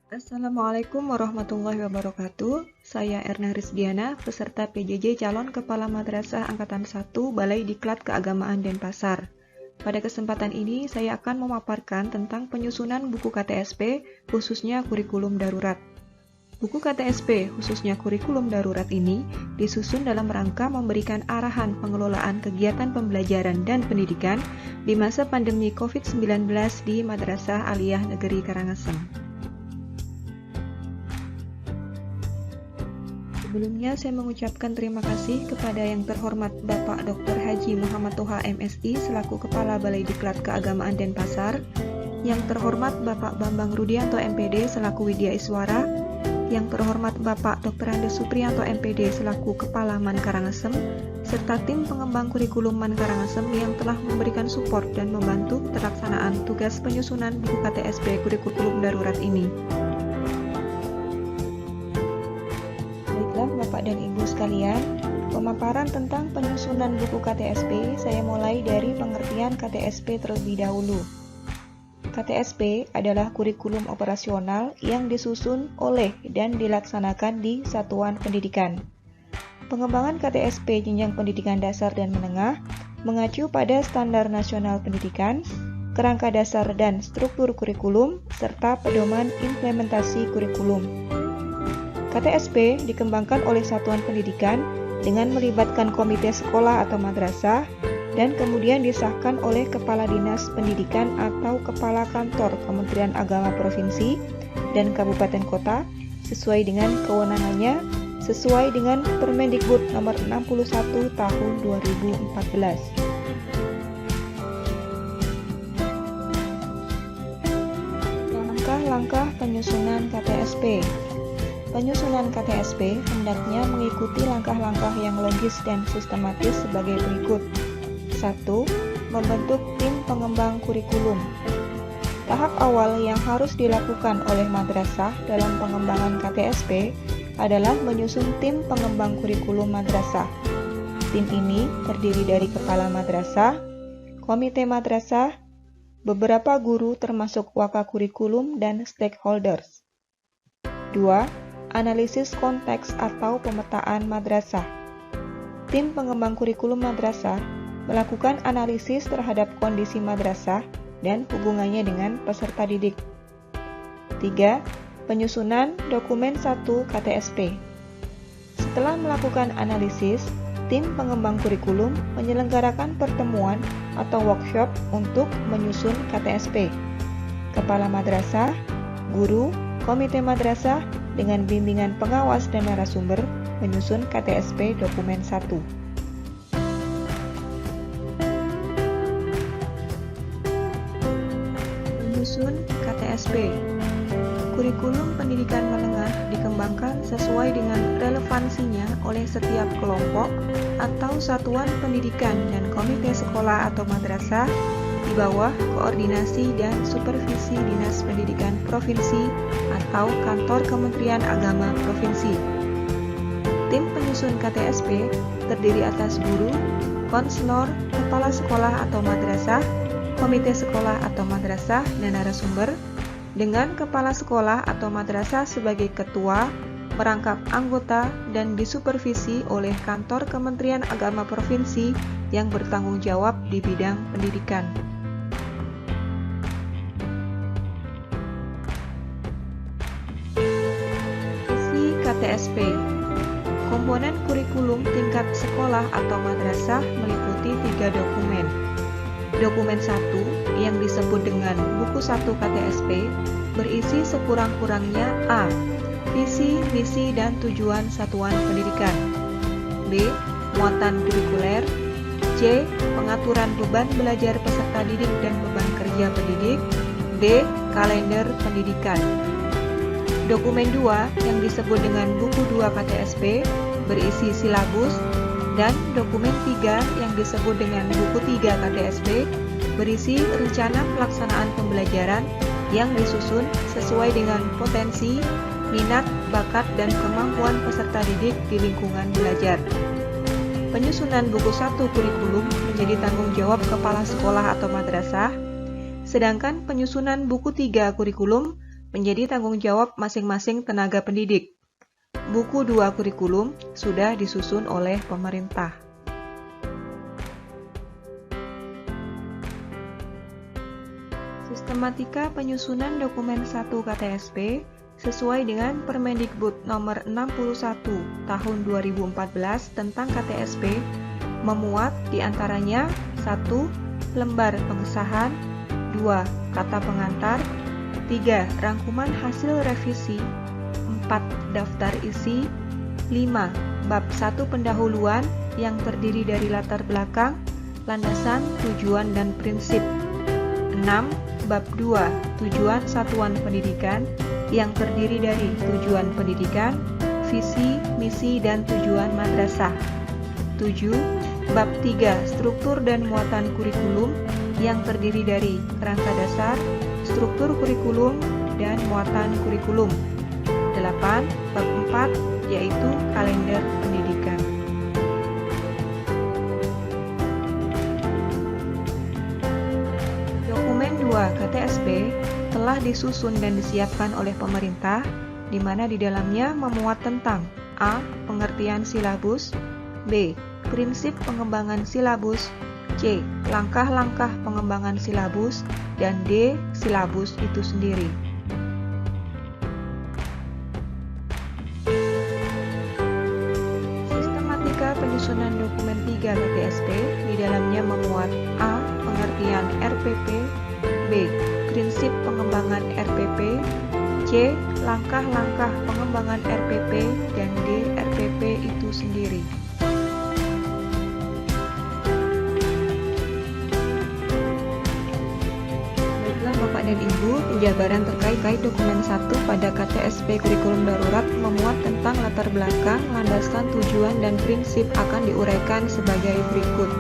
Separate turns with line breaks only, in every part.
Assalamualaikum warahmatullahi wabarakatuh. Saya Erna Rizdiana, peserta PJJ Calon Kepala Madrasah Angkatan 1 Balai Diklat Keagamaan Denpasar. Pada kesempatan ini, saya akan memaparkan tentang penyusunan buku KTSP, khususnya kurikulum darurat. Buku KTSP, khususnya kurikulum darurat ini, disusun dalam rangka memberikan arahan pengelolaan kegiatan pembelajaran dan pendidikan di masa pandemi COVID-19 di Madrasah Aliyah Negeri Karangasem. Sebelumnya saya mengucapkan terima kasih kepada yang terhormat Bapak Dr. Haji Muhammad Toha MSI selaku Kepala Balai Diklat Keagamaan Denpasar, yang terhormat Bapak Bambang Rudianto MPD selaku Widya Iswara, yang terhormat Bapak Dr. Andes Supriyanto MPD selaku Kepala Man Karangasem, serta tim pengembang kurikulum Man Karangasem yang telah memberikan support dan membantu pelaksanaan tugas penyusunan buku KTSP kurikulum darurat ini. Bapak dan Ibu sekalian, pemaparan tentang penyusunan buku KTSP saya mulai dari pengertian KTSP terlebih dahulu. KTSP adalah kurikulum operasional yang disusun oleh dan dilaksanakan di satuan pendidikan. Pengembangan KTSP jenjang pendidikan dasar dan menengah mengacu pada standar nasional pendidikan, kerangka dasar dan struktur kurikulum, serta pedoman implementasi kurikulum. KTSP dikembangkan oleh satuan pendidikan dengan melibatkan komite sekolah atau madrasah dan kemudian disahkan oleh Kepala Dinas Pendidikan atau Kepala Kantor Kementerian Agama Provinsi dan Kabupaten Kota sesuai dengan kewenangannya sesuai dengan Permendikbud nomor 61 tahun 2014. Langkah-langkah penyusunan KTSP. Penyusunan KTSP hendaknya mengikuti langkah-langkah yang logis dan sistematis sebagai berikut. 1. Membentuk tim pengembang kurikulum. Tahap awal yang harus dilakukan oleh madrasah dalam pengembangan KTSP adalah menyusun tim pengembang kurikulum madrasah. Tim ini terdiri dari kepala madrasah, komite madrasah, beberapa guru termasuk wakakurikulum dan stakeholders. 2. Analisis konteks atau pemetaan madrasah. Tim pengembang kurikulum madrasah melakukan analisis terhadap kondisi madrasah dan hubungannya dengan peserta didik. 3. Penyusunan dokumen 1 KTSP. Setelah melakukan analisis, tim pengembang kurikulum menyelenggarakan pertemuan atau workshop untuk menyusun KTSP. Kepala madrasah, guru, komite madrasah dengan bimbingan pengawas dan narasumber menyusun KTSP dokumen 1. Menyusun KTSP. Kurikulum pendidikan menengah dikembangkan sesuai dengan relevansinya oleh setiap kelompok atau satuan pendidikan dan komite sekolah atau madrasah di bawah koordinasi dan supervisi Dinas Pendidikan Provinsi atau Kantor Kementerian Agama Provinsi. Tim penyusun KTSP terdiri atas guru, konselor, kepala sekolah atau madrasah, komite sekolah atau madrasah, dan narasumber, dengan kepala sekolah atau madrasah sebagai ketua, merangkap anggota, dan disupervisi oleh Kantor Kementerian Agama Provinsi yang bertanggung jawab di bidang pendidikan. KTSP. Komponen kurikulum tingkat sekolah atau madrasah meliputi 3 dokumen. Dokumen 1 yang disebut dengan buku 1 KTSP berisi sekurang-kurangnya A. Visi, misi, dan tujuan satuan pendidikan. B. Muatan kurikuler. C. Pengaturan beban belajar peserta didik dan beban kerja pendidik. D. Kalender pendidikan. Dokumen 2 yang disebut dengan buku 2 KTSP berisi silabus, dan dokumen 3 yang disebut dengan buku 3 KTSP berisi rencana pelaksanaan pembelajaran yang disusun sesuai dengan potensi, minat, bakat, dan kemampuan peserta didik di lingkungan belajar. Penyusunan buku 1 kurikulum menjadi tanggung jawab kepala sekolah atau madrasah, sedangkan penyusunan buku 3 kurikulum menjadi tanggung jawab masing-masing tenaga pendidik. Buku 2 kurikulum sudah disusun oleh pemerintah. Sistematika penyusunan dokumen 1 KTSP sesuai dengan Permendikbud nomor 61 tahun 2014 tentang KTSP memuat diantaranya 1. Lembar pengesahan, 2. Kata pengantar, 3. Rangkuman hasil revisi, 4. Daftar isi, 5. Bab 1 pendahuluan yang terdiri dari latar belakang, landasan, tujuan, dan prinsip, 6. Bab 2 tujuan satuan pendidikan yang terdiri dari tujuan pendidikan, visi, misi, dan tujuan madrasah. 7. Bab 3 struktur dan muatan kurikulum yang terdiri dari kerangka dasar, struktur kurikulum, dan muatan kurikulum. 8. Bab 4 yaitu kalender pendidikan. Dokumen 2 KTSP telah disusun dan disiapkan oleh pemerintah, di mana di dalamnya memuat tentang A. Pengertian silabus, B. Prinsip pengembangan silabus, C. Langkah-langkah pengembangan silabus, dan D. Silabus itu sendiri. Sistematika penyusunan dokumen 3 KTSP di dalamnya memuat A. Pengertian RPP, B. Prinsip pengembangan RPP, C. Langkah-langkah pengembangan RPP, dan D. RPP itu sendiri. Baiklah Bapak dan Ibu, penjabaran terkait dokumen 1 pada KTSP kurikulum darurat memuat tentang latar belakang, landasan, tujuan, dan prinsip akan diuraikan sebagai berikut.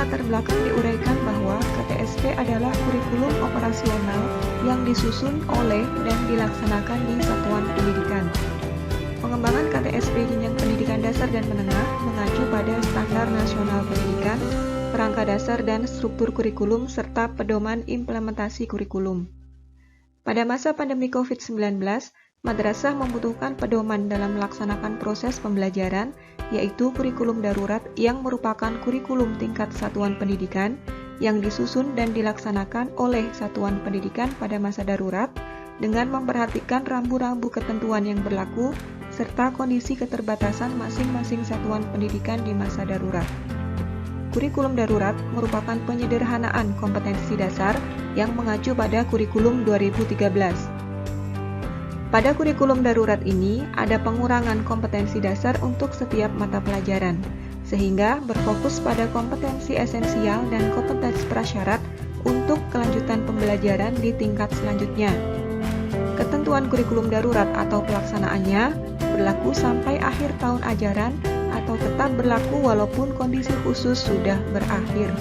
Latar belakang diuraikan bahwa KTSP adalah kurikulum operasional yang disusun oleh dan dilaksanakan di satuan pendidikan. Pengembangan KTSP jenjang pendidikan dasar dan menengah mengacu pada standar nasional pendidikan, kerangka dasar dan struktur kurikulum serta pedoman implementasi kurikulum. Pada masa pandemi COVID-19, madrasah membutuhkan pedoman dalam melaksanakan proses pembelajaran, yaitu kurikulum darurat yang merupakan kurikulum tingkat satuan pendidikan yang disusun dan dilaksanakan oleh satuan pendidikan pada masa darurat dengan memperhatikan rambu-rambu ketentuan yang berlaku serta kondisi keterbatasan masing-masing satuan pendidikan di masa darurat. Kurikulum darurat merupakan penyederhanaan kompetensi dasar yang mengacu pada kurikulum 2013. Pada kurikulum darurat ini, ada pengurangan kompetensi dasar untuk setiap mata pelajaran, sehingga berfokus pada kompetensi esensial dan kompetensi prasyarat untuk kelanjutan pembelajaran di tingkat selanjutnya. Ketentuan kurikulum darurat atau pelaksanaannya berlaku sampai akhir tahun ajaran atau tetap berlaku walaupun kondisi khusus sudah berakhir.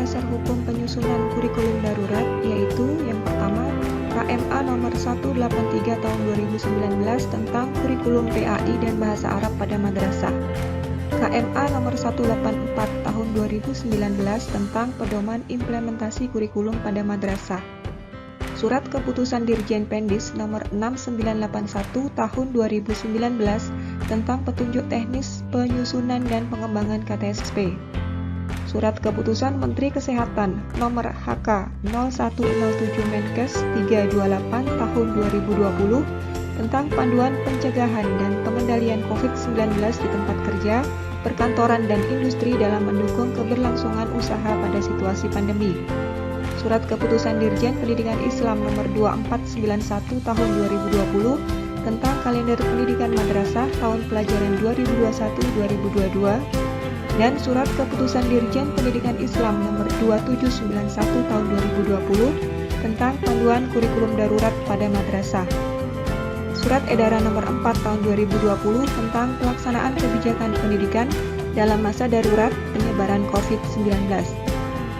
Dasar hukum penyusunan kurikulum darurat yaitu yang pertama KMA nomor 183 tahun 2019 tentang kurikulum PAI dan bahasa Arab pada madrasah, KMA nomor 184 tahun 2019 tentang pedoman implementasi kurikulum pada madrasah, Surat Keputusan Dirjen Pendis nomor 6981 tahun 2019 tentang petunjuk teknis penyusunan dan pengembangan KTSP, Surat Keputusan Menteri Kesehatan Nomor HK 0107 Menkes 328 Tahun 2020 tentang panduan pencegahan dan pengendalian COVID-19 di tempat kerja, perkantoran, dan industri dalam mendukung keberlangsungan usaha pada situasi pandemi. Surat Keputusan Dirjen Pendidikan Islam Nomor 2491 Tahun 2020 tentang kalender pendidikan madrasah tahun pelajaran 2021-2022 dan Surat Keputusan Dirjen Pendidikan Islam Nomor 2791 Tahun 2020 tentang panduan kurikulum darurat pada madrasah. Surat Edaran Nomor 4 Tahun 2020 tentang pelaksanaan kebijakan pendidikan dalam masa darurat penyebaran COVID-19.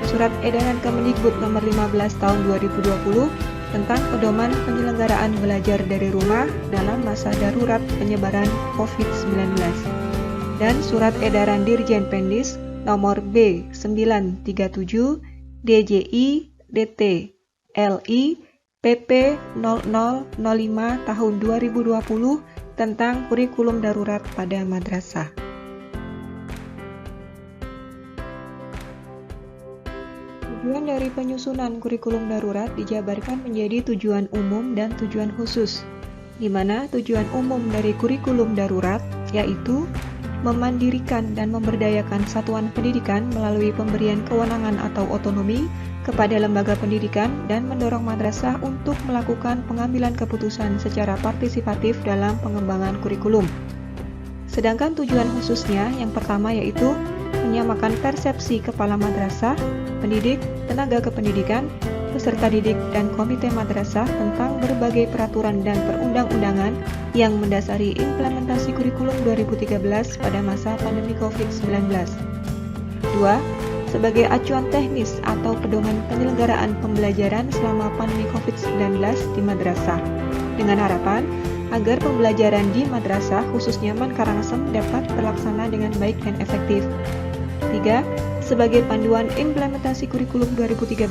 Surat Edaran Kemendikbud Nomor 15 Tahun 2020 tentang pedoman penyelenggaraan belajar dari rumah dalam masa darurat penyebaran COVID-19. Dan Surat Edaran Dirjen Pendis nomor B937 DJI DT LI PP 0005 tahun 2020 tentang kurikulum darurat pada madrasah. Tujuan dari penyusunan kurikulum darurat dijabarkan menjadi tujuan umum dan tujuan khusus, di mana tujuan umum dari kurikulum darurat yaitu memandirikan dan memberdayakan satuan pendidikan melalui pemberian kewenangan atau otonomi kepada lembaga pendidikan dan mendorong madrasah untuk melakukan pengambilan keputusan secara partisipatif dalam pengembangan kurikulum. Sedangkan tujuan khususnya yang pertama yaitu menyamakan persepsi kepala madrasah, pendidik, tenaga kependidikan, peserta didik, dan komite madrasah tentang berbagai peraturan dan perundang-undangan yang mendasari implementasi kurikulum 2013 pada masa pandemi COVID-19. 2. Sebagai acuan teknis atau pedoman penyelenggaraan pembelajaran selama pandemi COVID-19 di madrasah, dengan harapan agar pembelajaran di madrasah khususnya Man Karangasem dapat terlaksana dengan baik dan efektif. 3. Sebagai panduan implementasi kurikulum 2013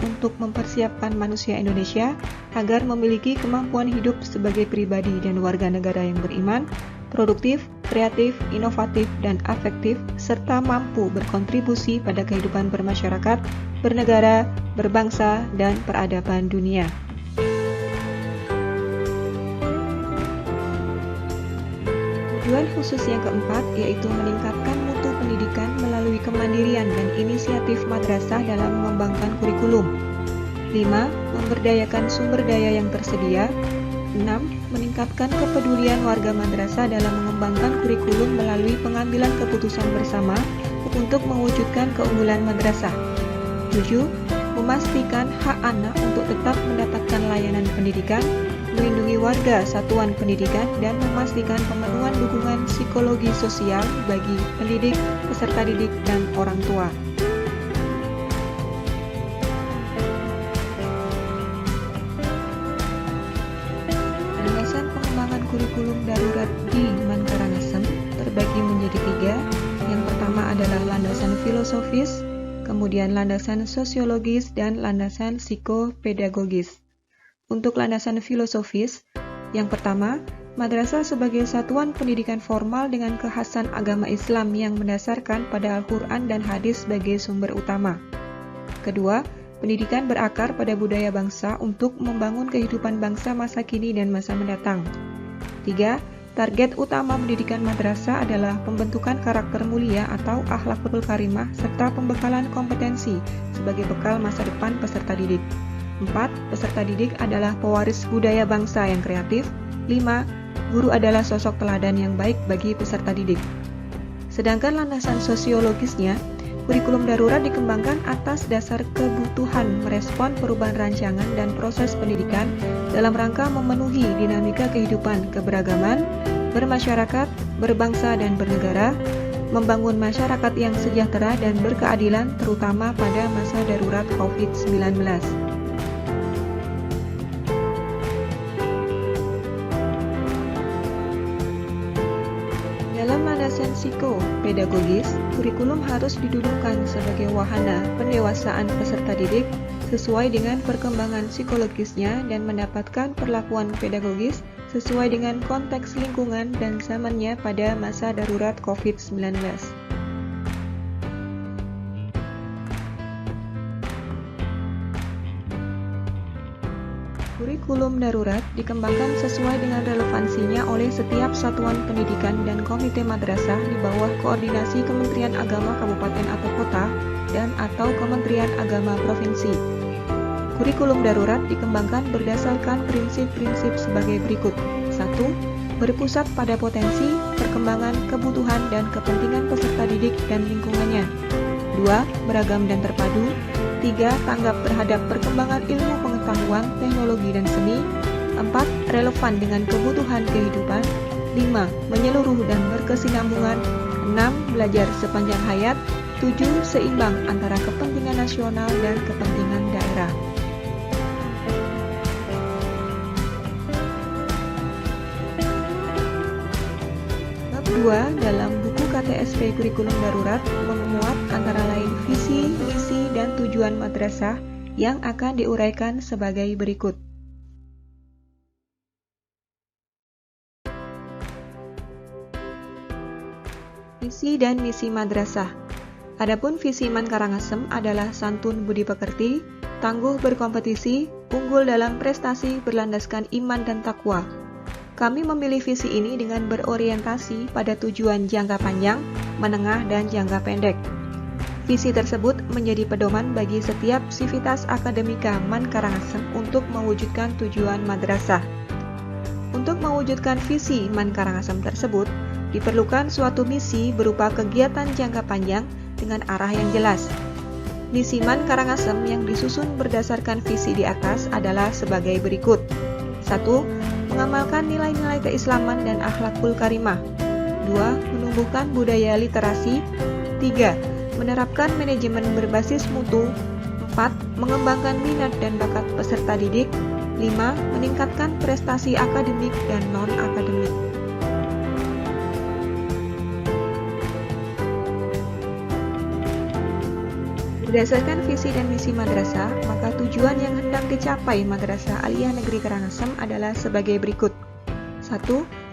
untuk mempersiapkan manusia Indonesia agar memiliki kemampuan hidup sebagai pribadi dan warga negara yang beriman, produktif, kreatif, inovatif, dan afektif, serta mampu berkontribusi pada kehidupan bermasyarakat, bernegara, berbangsa, dan peradaban dunia. Tujuan khusus yang keempat yaitu meningkatkan mutu pendidikan melalui kemandirian dan inisiatif madrasah dalam mengembangkan kurikulum. 5. Memberdayakan sumber daya yang tersedia. 6. Meningkatkan kepedulian warga madrasah dalam mengembangkan kurikulum melalui pengambilan keputusan bersama untuk mewujudkan keunggulan madrasah. 7. Memastikan hak anak untuk tetap mendapatkan layanan pendidikan, melindungi warga satuan pendidikan, dan memastikan pemenuhan dukungan psikologi sosial bagi pendidik, peserta didik, dan orang tua. Landasan pengembangan kurikulum darurat di Man Karangasem terbagi menjadi 3. Yang pertama adalah landasan filosofis, kemudian landasan sosiologis, dan landasan psikopedagogis. Untuk landasan filosofis, yang pertama, madrasah sebagai satuan pendidikan formal dengan kekhasan agama Islam yang mendasarkan pada Al-Quran dan hadis sebagai sumber utama. Kedua, pendidikan berakar pada budaya bangsa untuk membangun kehidupan bangsa masa kini dan masa mendatang. 3. Target utama pendidikan madrasah adalah pembentukan karakter mulia atau akhlakul karimah serta pembekalan kompetensi sebagai bekal masa depan peserta didik. 4. Peserta didik adalah pewaris budaya bangsa yang kreatif. 5. Guru adalah sosok teladan yang baik bagi peserta didik. Sedangkan landasan sosiologisnya, kurikulum darurat dikembangkan atas dasar kebutuhan merespon perubahan rancangan dan proses pendidikan dalam rangka memenuhi dinamika kehidupan keberagaman, bermasyarakat, berbangsa, dan bernegara, membangun masyarakat yang sejahtera dan berkeadilan terutama pada masa darurat COVID-19. Dalam landasan psikopedagogis, kurikulum harus didudukkan sebagai wahana pendewasaan peserta didik sesuai dengan perkembangan psikologisnya dan mendapatkan perlakuan pedagogis sesuai dengan konteks lingkungan dan zamannya pada masa darurat COVID-19. Kurikulum darurat dikembangkan sesuai dengan relevansinya oleh setiap satuan pendidikan dan komite madrasah di bawah koordinasi Kementerian Agama Kabupaten atau Kota dan atau Kementerian Agama Provinsi. Kurikulum darurat dikembangkan berdasarkan prinsip-prinsip sebagai berikut. 1. Berpusat pada potensi, perkembangan, kebutuhan, dan kepentingan peserta didik dan lingkungannya. 2. Beragam dan terpadu. 3. Tanggap terhadap perkembangan ilmu pengetahuan, teknologi, dan seni. 4. Relevan dengan kebutuhan kehidupan. 5. Menyeluruh dan berkesinambungan. 6. Belajar sepanjang hayat. 7. Seimbang antara kepentingan nasional dan kepentingan daerah. Bab 2 dalam buku KTSP Kurikulum Darurat memuat antara lain visi, misi, dan tujuan madrasah yang akan diuraikan sebagai berikut. Visi dan misi madrasah. Adapun visi Iman Karangasem adalah santun budi pekerti, tangguh berkompetisi, unggul dalam prestasi berlandaskan iman dan takwa. Kami memilih visi ini dengan berorientasi pada tujuan jangka panjang, menengah, dan jangka pendek. Visi tersebut menjadi pedoman bagi setiap sivitas akademika Man Karangasem untuk mewujudkan tujuan madrasah. Untuk mewujudkan visi Man Karangasem tersebut, diperlukan suatu misi berupa kegiatan jangka panjang dengan arah yang jelas. Misi Man Karangasem yang disusun berdasarkan visi di atas adalah sebagai berikut. 1. Mengamalkan nilai-nilai keislaman dan akhlakul karimah. 2. Menumbuhkan budaya literasi. 3. Menerapkan manajemen berbasis mutu. 4. Mengembangkan minat dan bakat peserta didik. 5. Meningkatkan prestasi akademik dan non-akademik. Berdasarkan visi dan misi madrasah, maka tujuan yang hendak dicapai Madrasah Aliyah Negeri Karangasem adalah sebagai berikut. 1.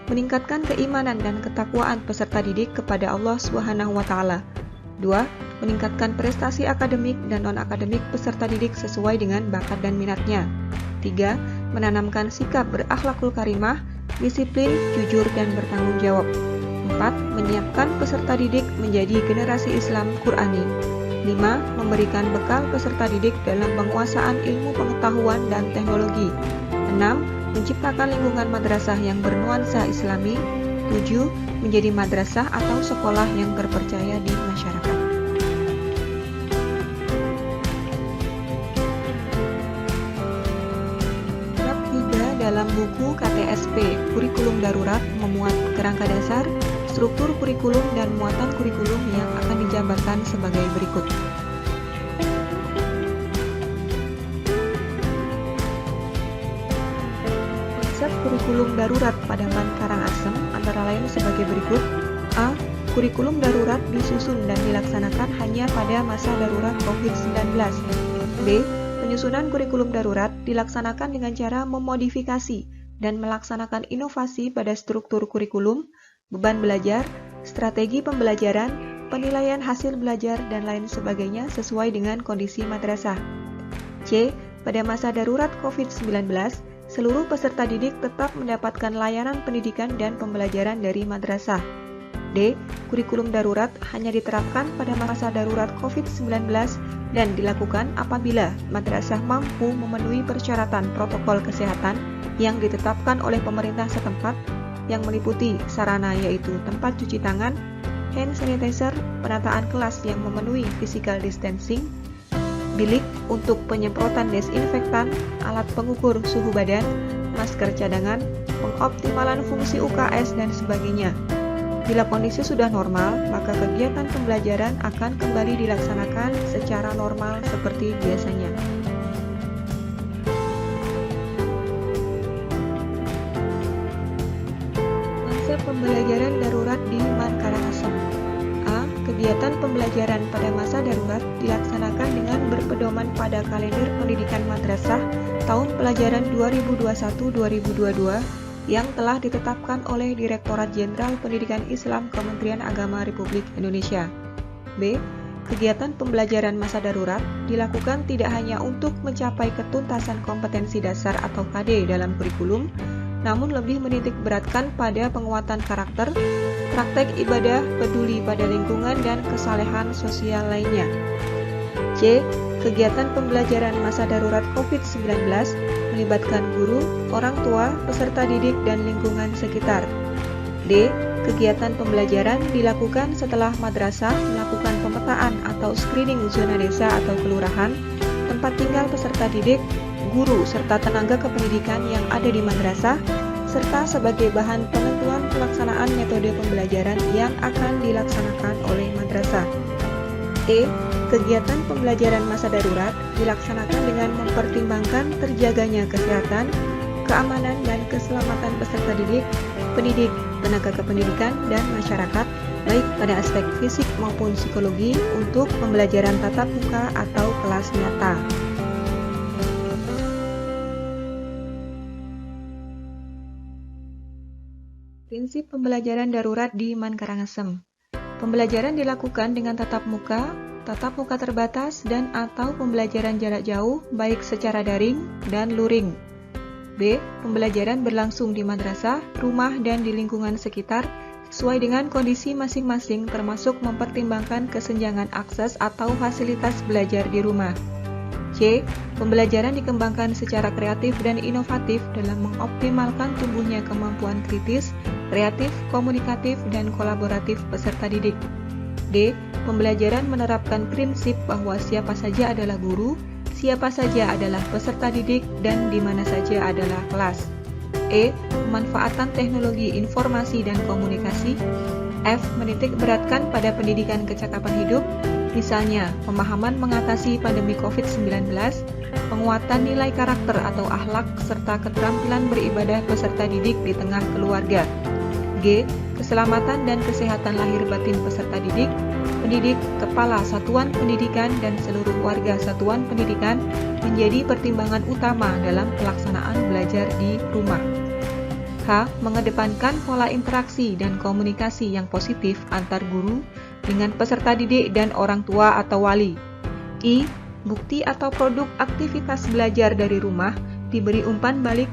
Meningkatkan keimanan dan ketakwaan peserta didik kepada Allah SWT. 2. Meningkatkan prestasi akademik dan non-akademik peserta didik sesuai dengan bakat dan minatnya. 3. Menanamkan sikap berakhlakul karimah, disiplin, jujur, dan bertanggung jawab. 4. Menyiapkan peserta didik menjadi generasi Islam Qur'ani. 5. Memberikan bekal peserta didik dalam penguasaan ilmu pengetahuan dan teknologi. 6. Menciptakan lingkungan madrasah yang bernuansa Islami. 7. Menjadi madrasah atau sekolah yang terpercaya di masyarakat. Bab 3 dalam buku KTSP Kurikulum Darurat memuat kerangka dasar, struktur kurikulum dan muatan kurikulum yang akan dijabarkan sebagai berikut. Konsep kurikulum darurat pada Man Karangasem antara lain sebagai berikut. A. Kurikulum darurat disusun dan dilaksanakan hanya pada masa darurat COVID-19. B. Penyusunan kurikulum darurat dilaksanakan dengan cara memodifikasi dan melaksanakan inovasi pada struktur kurikulum, beban belajar, strategi pembelajaran, penilaian hasil belajar, dan lain sebagainya sesuai dengan kondisi madrasah. C. Pada masa darurat COVID-19, seluruh peserta didik tetap mendapatkan layanan pendidikan dan pembelajaran dari madrasah. D. Kurikulum darurat hanya diterapkan pada masa darurat COVID-19 dan dilakukan apabila madrasah mampu memenuhi persyaratan protokol kesehatan yang ditetapkan oleh pemerintah setempat, yang meliputi sarana yaitu tempat cuci tangan, hand sanitizer, penataan kelas yang memenuhi physical distancing, bilik untuk penyemprotan desinfektan, alat pengukur suhu badan, masker cadangan, pengoptimalan fungsi UKS, dan sebagainya. Bila kondisi sudah normal, maka kegiatan pembelajaran akan kembali dilaksanakan secara normal seperti biasanya. Pembelajaran darurat di Man Karangasem. A. Kegiatan pembelajaran pada masa darurat dilaksanakan dengan berpedoman pada kalender pendidikan madrasah tahun pelajaran 2021-2022 yang telah ditetapkan oleh Direktorat Jenderal Pendidikan Islam Kementerian Agama Republik Indonesia. B. Kegiatan pembelajaran masa darurat dilakukan tidak hanya untuk mencapai ketuntasan kompetensi dasar atau KD dalam kurikulum, namun lebih menitik beratkan pada penguatan karakter, praktek ibadah, peduli pada lingkungan, dan kesalehan sosial lainnya. C. Kegiatan pembelajaran masa darurat COVID-19 melibatkan guru, orang tua, peserta didik, dan lingkungan sekitar. D. Kegiatan pembelajaran dilakukan setelah madrasah melakukan pemetaan atau screening zona desa atau kelurahan, tempat tinggal peserta didik, guru, serta tenaga kependidikan yang ada di madrasah, serta sebagai bahan penentuan pelaksanaan metode pembelajaran yang akan dilaksanakan oleh madrasah. E. Kegiatan pembelajaran masa darurat dilaksanakan dengan mempertimbangkan terjaganya kesehatan, keamanan, dan keselamatan peserta didik, pendidik, tenaga kependidikan, dan masyarakat baik pada aspek fisik maupun psikologi untuk pembelajaran tatap muka atau kelas nyata. Prinsip pembelajaran darurat di MAN Karangasem. Pembelajaran dilakukan dengan tatap muka terbatas, dan atau pembelajaran jarak jauh baik secara daring dan luring. B. Pembelajaran berlangsung di madrasah, rumah, dan di lingkungan sekitar sesuai dengan kondisi masing-masing termasuk mempertimbangkan kesenjangan akses atau fasilitas belajar di rumah. C. Pembelajaran dikembangkan secara kreatif dan inovatif dalam mengoptimalkan tumbuhnya kemampuan kritis, kreatif, komunikatif, dan kolaboratif peserta didik. D. Pembelajaran menerapkan prinsip bahwa siapa saja adalah guru, siapa saja adalah peserta didik, dan di mana saja adalah kelas. E. Pemanfaatan teknologi informasi dan komunikasi. F. Menitikberatkan pada pendidikan kecakapan hidup, misalnya pemahaman mengatasi pandemi COVID-19, penguatan nilai karakter atau akhlak, serta keterampilan beribadah peserta didik di tengah keluarga. G. Keselamatan dan kesehatan lahir batin peserta didik, pendidik, kepala satuan pendidikan, dan seluruh warga satuan pendidikan menjadi pertimbangan utama dalam pelaksanaan belajar di rumah. H. Mengedepankan pola interaksi dan komunikasi yang positif antar guru dengan peserta didik dan orang tua atau wali. I. Bukti atau produk aktivitas belajar dari rumah diberi umpan balik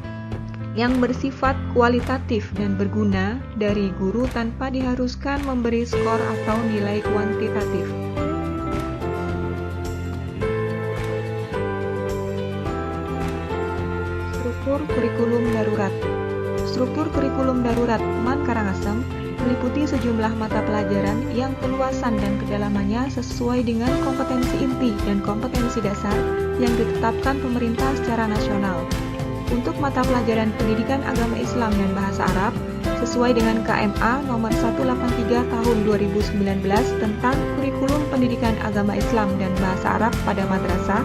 yang bersifat kualitatif dan berguna dari guru tanpa diharuskan memberi skor atau nilai kuantitatif. Struktur kurikulum darurat. Struktur kurikulum darurat MAN Karangasem meliputi sejumlah mata pelajaran yang keluasan dan kedalamannya sesuai dengan kompetensi inti dan kompetensi dasar yang ditetapkan pemerintah secara nasional. Untuk mata pelajaran Pendidikan Agama Islam dan Bahasa Arab, sesuai dengan KMA nomor 183 tahun 2019 tentang kurikulum Pendidikan Agama Islam dan Bahasa Arab pada madrasah,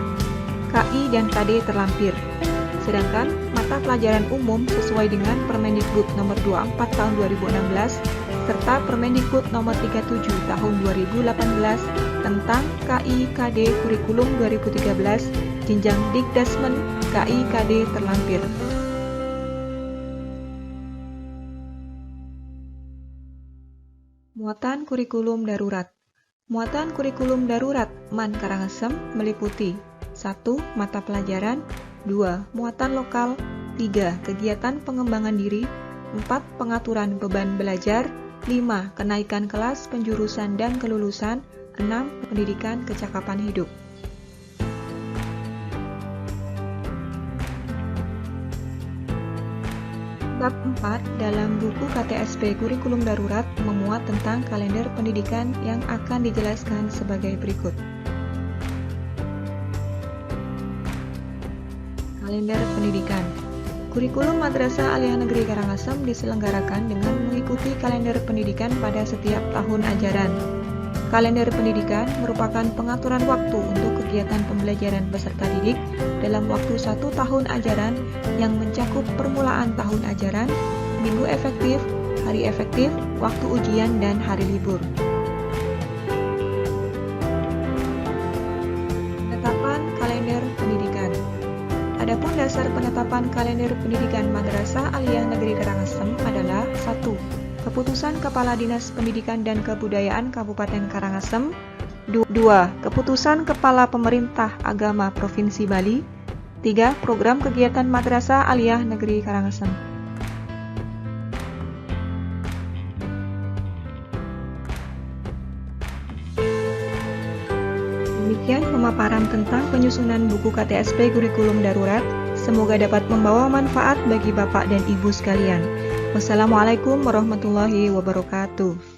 KI dan KD terlampir. Sedangkan mata pelajaran umum sesuai dengan Permendikbud nomor 24 tahun 2016 serta Permendikbud nomor 37 tahun 2018 tentang KI KD kurikulum 2013 jenjang Dikdasmen KI KD terlampir. Muatan kurikulum darurat. Muatan kurikulum darurat MAN Karangasem meliputi 1. Mata pelajaran, 2. Muatan lokal, 3. Kegiatan pengembangan diri, 4. Pengaturan beban belajar, 5. Kenaikan kelas penjurusan dan kelulusan, 6. Pendidikan kecakapan hidup. Bab 4 dalam buku KTSP Kurikulum Darurat memuat tentang kalender pendidikan yang akan dijelaskan sebagai berikut. Kalender pendidikan. Kurikulum Madrasah Aliyah Negeri Karangasem diselenggarakan dengan mengikuti kalender pendidikan pada setiap tahun ajaran. Kalender pendidikan merupakan pengaturan waktu untuk kegiatan pembelajaran peserta didik dalam waktu 1 tahun ajaran yang mencakup permulaan tahun ajaran, minggu efektif, hari efektif, waktu ujian, dan hari libur. Penetapan kalender pendidikan. Adapun dasar penetapan kalender pendidikan Madrasah Aliyah Negeri Karangasem adalah 1. Keputusan Kepala Dinas Pendidikan dan Kebudayaan Kabupaten Karangasem, 2. Keputusan Kepala Pemerintah Agama Provinsi Bali, 3. Program Kegiatan Madrasah Aliyah Negeri Karangasem. Demikian pemaparan tentang penyusunan buku KTSP Kurikulum Darurat. Semoga dapat membawa manfaat bagi Bapak dan Ibu sekalian. Wassalamualaikum warahmatullahi wabarakatuh.